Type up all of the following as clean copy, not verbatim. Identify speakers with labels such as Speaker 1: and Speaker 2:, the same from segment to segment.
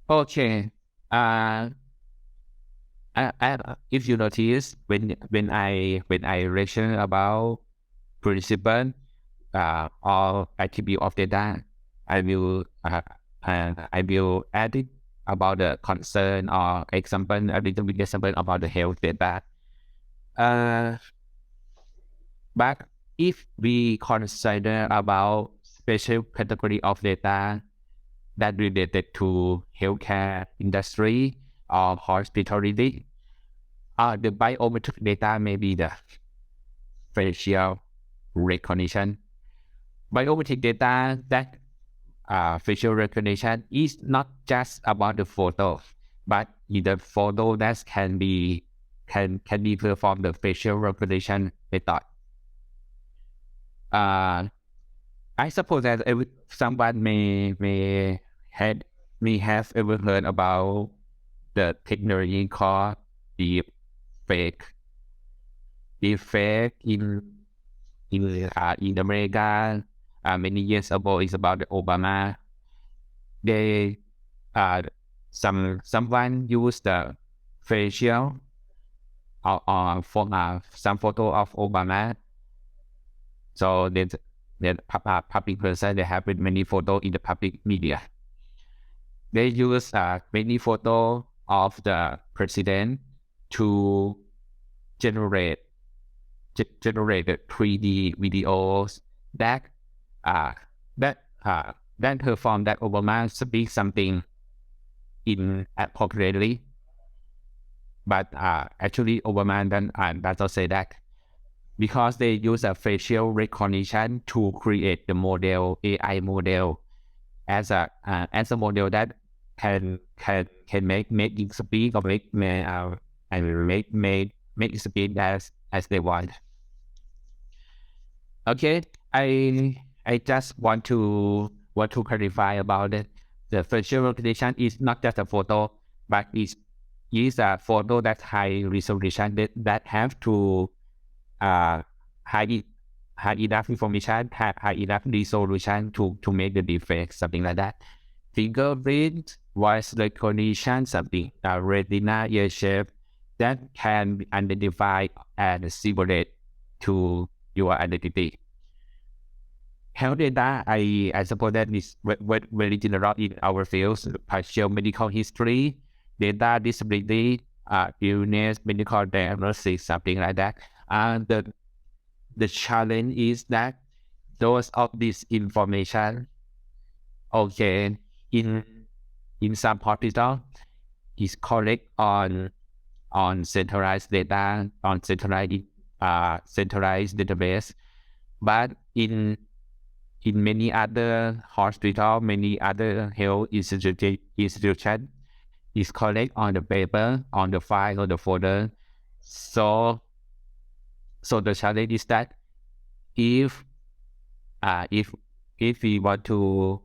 Speaker 1: Okay. Uh, if you notice when I mention about principle or attribute of data, I will I will add it about the concern or example a little bit example about the health data. Uh, but if we consider about special category of data that related to healthcare industry or hospitality, the biometric data may be the facial recognition. Biometric data that facial recognition is not just about the photo, but the photo that can be performed the facial recognition method. Uh, I suppose that someone had may have ever heard about the technology called deep fake. Deep fake in America many years ago is about the Obama. They someone used the facial or for some photo of Obama. So that public person they have with many photo in the public media. They use many photo of the president to generate generate the 3D videos that uh, that that perform that Obama speaks something inappropriately, but actually Obama doesn't say that because they use a facial recognition to create the model AI model as a model that can make it speak or and make it speak as they want. Okay, I just want to clarify about it. The facial recognition is not just a photo, but is a photo that high resolution that have to uh high high enough information, have high enough resolution to make the defect, something like that. Fingerprint, voice recognition, something retina ear shape that can identify and simulate to your identity. Health data, I suppose that is very general in our fields, partial medical history, data disability, illness, medical diagnosis, something like that. And the challenge is that those of this information, okay, in in some hospital is collect on centralized data, on centralized database, but in many other hospital, many other health institution is collect on the paper, on the file, or the folder. So, so the challenge is that if uh, if if we want to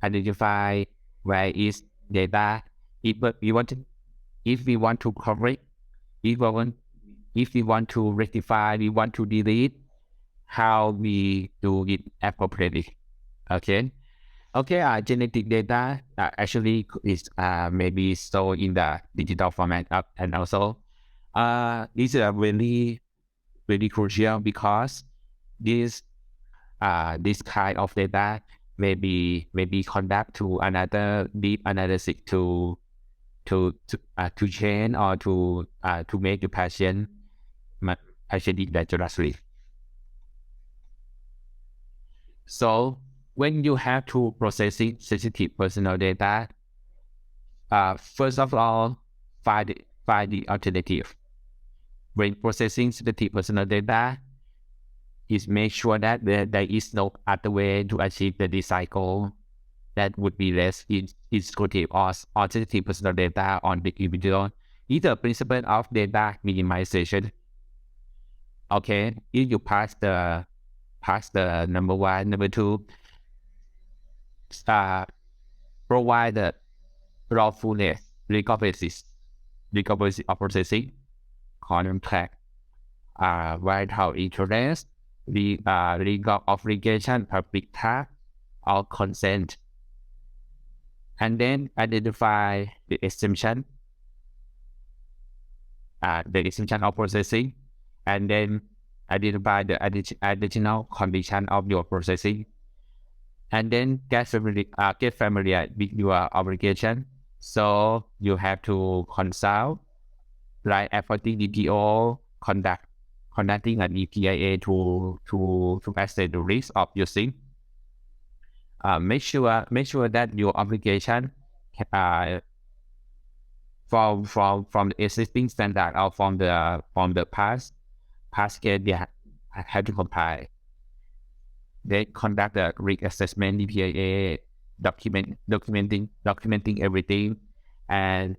Speaker 1: identify where is data, if we want to, if we want to correct, if we want, if we want to rectify, we want to delete, how we do it appropriately. Okay. Okay, genetic data actually is maybe stored in the digital format and also this is a really crucial because this this kind of data maybe conduct to another deep analysis to change or to make the patient dangerously. So when you have to processing sensitive personal data, first of all, find the alternative. When processing sensitive personal data, is make sure that there is no other way to achieve the desired goal that would be less intrusive or sensitive personal data on the individual. Is the principle of data minimization. Okay, if you pass the number one, number two, uh, provide the lawfulness, legal basis of processing, contract, vital interest, the legal obligation, public task, or consent. and then identify the exemption of processing, and then identify the additional condition of your processing, and then get familiar with your obligation. So you have to consult, like appointing DPO, conducting an EPIA to assess the risk of using. Make sure that your obligation from the existing standard or from the past case they have to comply. They conduct a risk assessment, EPIA, documenting everything, and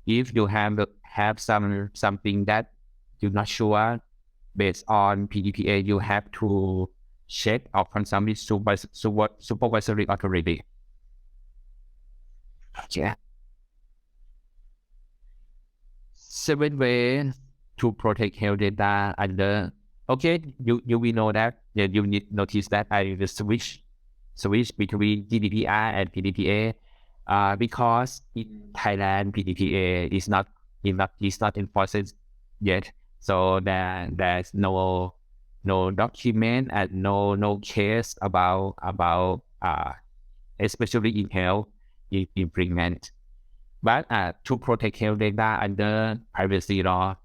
Speaker 1: if you have something that you're not sure based on PDPA, you have to check or consult with supervisory authority. Yeah. 7 ways to protect health data under. Okay, you will know that. Yeah, you need notice that I will switch between GDPR and PDPA, because in Thailand PDPA is not enforced yet. So there's no document and no case about especially in health implement. But to protect health data under privacy law,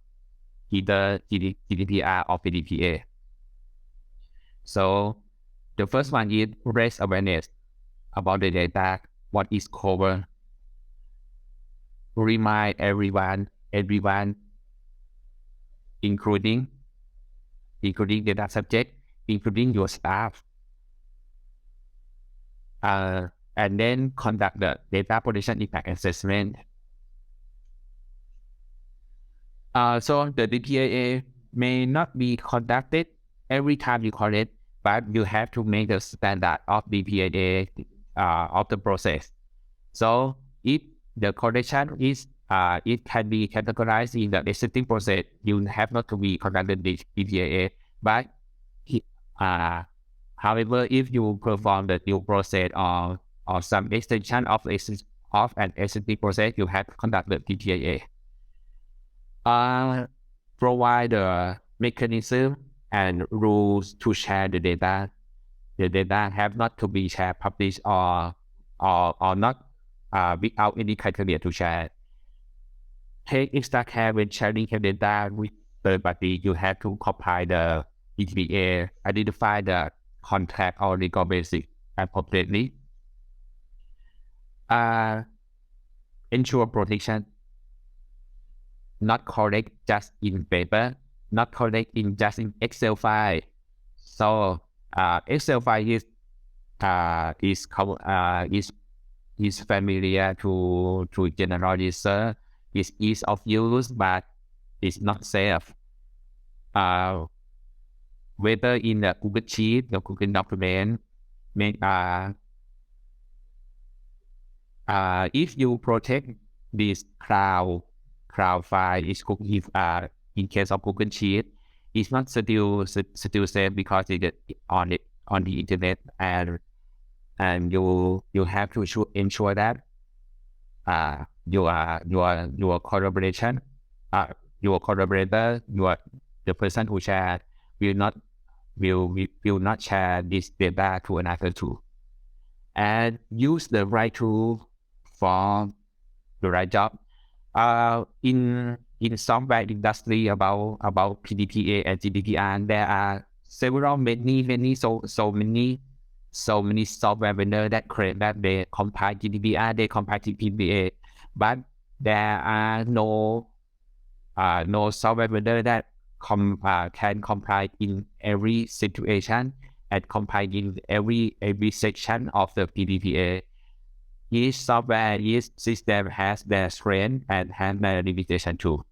Speaker 1: either GDPR or PDPA. So the first one is raise awareness about the data, what is covered. Remind everyone, including data subject, including your staff, and then conduct the data protection impact assessment. So the DPAA may not be conducted every time you collect, but you have to make the standard of DPAA of the process. So if the collection is it can be categorized in the existing process, you have not to be conducted the DPAA. But however, if you perform the new process or some extension of an existing process, you have to conduct the DPAA. Provide the mechanism and rules to share the data. The data have not to be shared, published, or not without any criteria to share. Take extra care when sharing health data with third party. You have to compile the EPA, identify the contract or legal basis appropriately. Ensure protection. Not correct just in paper, not correct in just in Excel file. So Excel file is familiar to general user. It's ease of use, but it's not safe. Whether in the Google Sheet, the Google document, if you protect this cloud file is in case of Google Sheet, it's not still safe because it's on the internet, and you have to ensure that your collaborator, the person who shared will not share this data to another tool, and use the right tool for the right job. In software industry about PDPA and GDPR, there are many software vendors that claim that they compile GDPR, they compile PDPA, but there are no software vendor that can compile in every situation and compile in every section of the PDPA. Each software, each system has their strength and has their limitation too.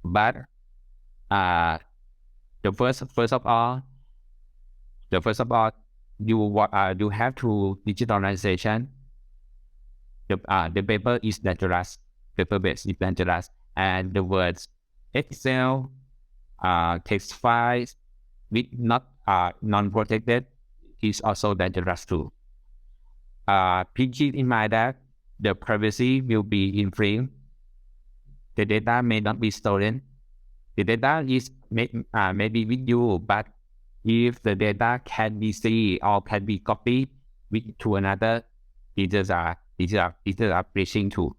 Speaker 1: But the first of all, you have to digitalization. The paper is dangerous. Paper-based is dangerous, and the words Excel, text files with not non-protected is also dangerous too. please keep in mind that the privacy will be infringed. The data may not be stolen. The data is maybe with you, but if the data can be seen or can be copied to another, these are breaching too.